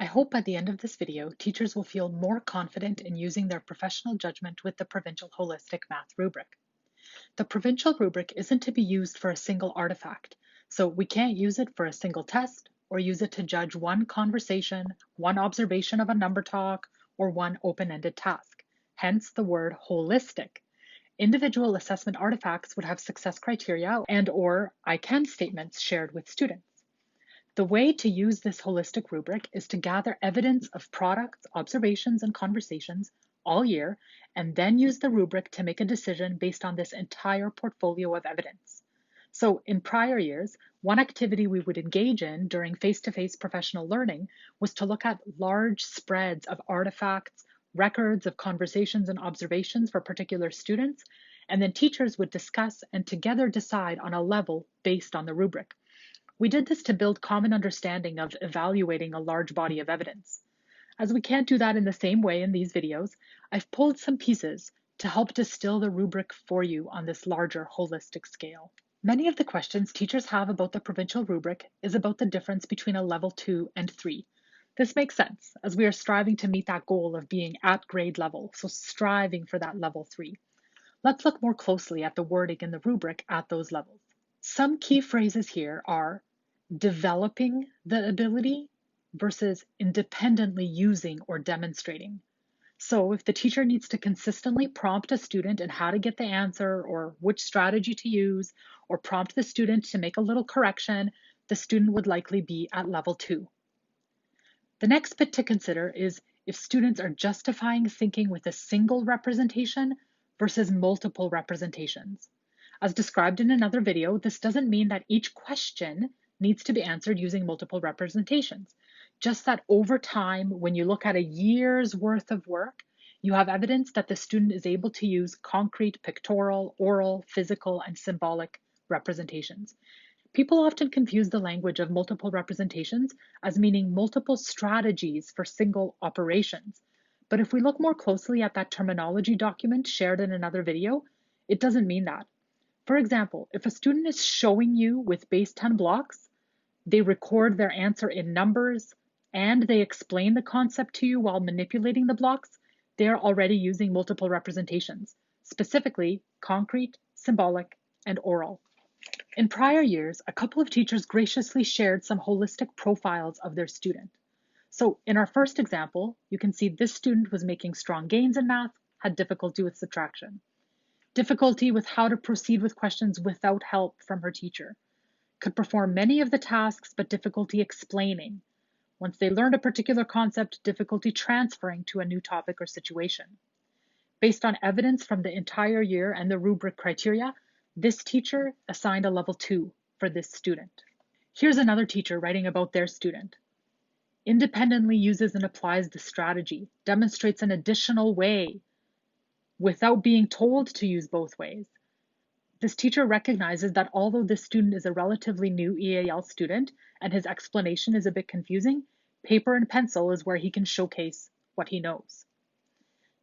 hope by the end of this video, teachers will feel more confident in using their professional judgment with the Provincial Holistic Math Rubric. The Provincial Rubric isn't to be used for a single artifact, so we can't use it for a single test or use it to judge one conversation, one observation of a number talk, or one open-ended task. Hence the word holistic. Individual assessment artifacts would have success criteria and/or I can statements shared with students. The way to use this holistic rubric is to gather evidence of products, observations, and conversations all year, and then use the rubric to make a decision based on this entire portfolio of evidence. So in prior years, one activity we would engage in during face-to-face professional learning was to look at large spreads of artifacts, records of conversations and observations for particular students, and then teachers would discuss and together decide on a level based on the rubric. We did this to build common understanding of evaluating a large body of evidence. As we can't do that in the same way in these videos, I've pulled some pieces to help distill the rubric for you on this larger holistic scale. Many of the questions teachers have about the provincial rubric is about the difference between a level 2 and 3. This makes sense, as we are striving to meet that goal of being at grade level, so striving for that level 3. Let's look more closely at the wording in the rubric at those levels. Some key phrases here are developing the ability versus independently using or demonstrating. So if the teacher needs to consistently prompt a student in how to get the answer or which strategy to use, or prompt the student to make a little correction, the student would likely be at level 2. The next bit to consider is if students are justifying thinking with a single representation versus multiple representations. As described in another video, this doesn't mean that each question needs to be answered using multiple representations. Just that over time, when you look at a year's worth of work, you have evidence that the student is able to use concrete, pictorial, oral, physical, and symbolic representations. People often confuse the language of multiple representations as meaning multiple strategies for single operations. But if we look more closely at that terminology document shared in another video, it doesn't mean that. For example, if a student is showing you with base 10 blocks, they record their answer in numbers, and they explain the concept to you while manipulating the blocks, they're already using multiple representations, specifically concrete, symbolic, and oral. In prior years, a couple of teachers graciously shared some holistic profiles of their student. So in our first example, you can see this student was making strong gains in math, had difficulty with subtraction, difficulty with how to proceed with questions without help from her teacher, could perform many of the tasks, but difficulty explaining. Once they learned a particular concept, difficulty transferring to a new topic or situation. Based on evidence from the entire year and the rubric criteria, this teacher assigned a level 2 for this student. Here's another teacher writing about their student. Independently uses and applies the strategy, demonstrates an additional way without being told to use both ways. This teacher recognizes that although this student is a relatively new EAL student and his explanation is a bit confusing, paper and pencil is where he can showcase what he knows.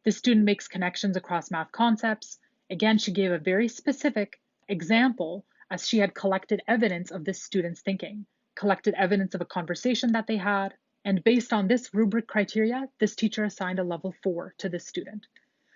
This student makes connections across math concepts. Again, she gave a very specific example as she had collected evidence of this student's thinking, collected evidence of a conversation that they had, and based on this rubric criteria, this teacher assigned a level 4 to this student.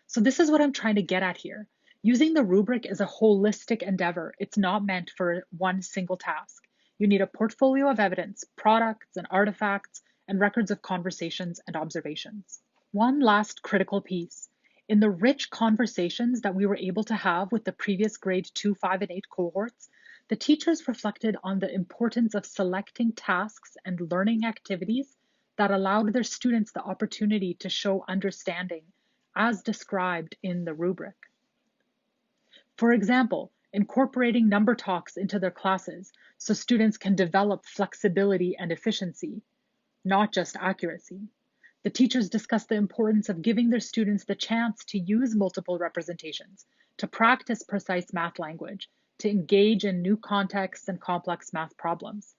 So this is what I'm trying to get at here. Using the rubric is a holistic endeavor. It's not meant for one single task. You need a portfolio of evidence, products and artifacts, and records of conversations and observations. One last critical piece. In the rich conversations that we were able to have with the previous grade 2, 5, and 8 cohorts, the teachers reflected on the importance of selecting tasks and learning activities that allowed their students the opportunity to show understanding as described in the rubric. For example, incorporating number talks into their classes so students can develop flexibility and efficiency, not just accuracy. The teachers discuss the importance of giving their students the chance to use multiple representations, to practice precise math language, to engage in new contexts and complex math problems.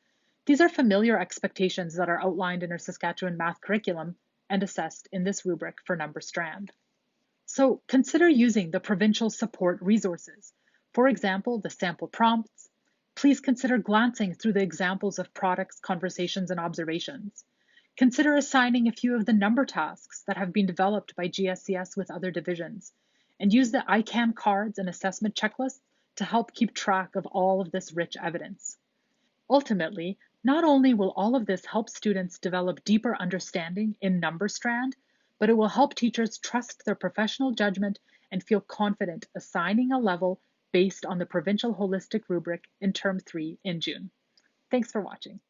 These are familiar expectations that are outlined in our Saskatchewan math curriculum and assessed in this rubric for number strand. So consider using the provincial support resources. For example, the sample prompts. Please consider glancing through the examples of products, conversations, and observations. Consider assigning a few of the number tasks that have been developed by GSCS with other divisions, and use the ICAM cards and assessment checklists to help keep track of all of this rich evidence. Ultimately, not only will all of this help students develop deeper understanding in number strand, but it will help teachers trust their professional judgment and feel confident assigning a level based on the provincial holistic rubric in term 3 in June. Thanks for watching.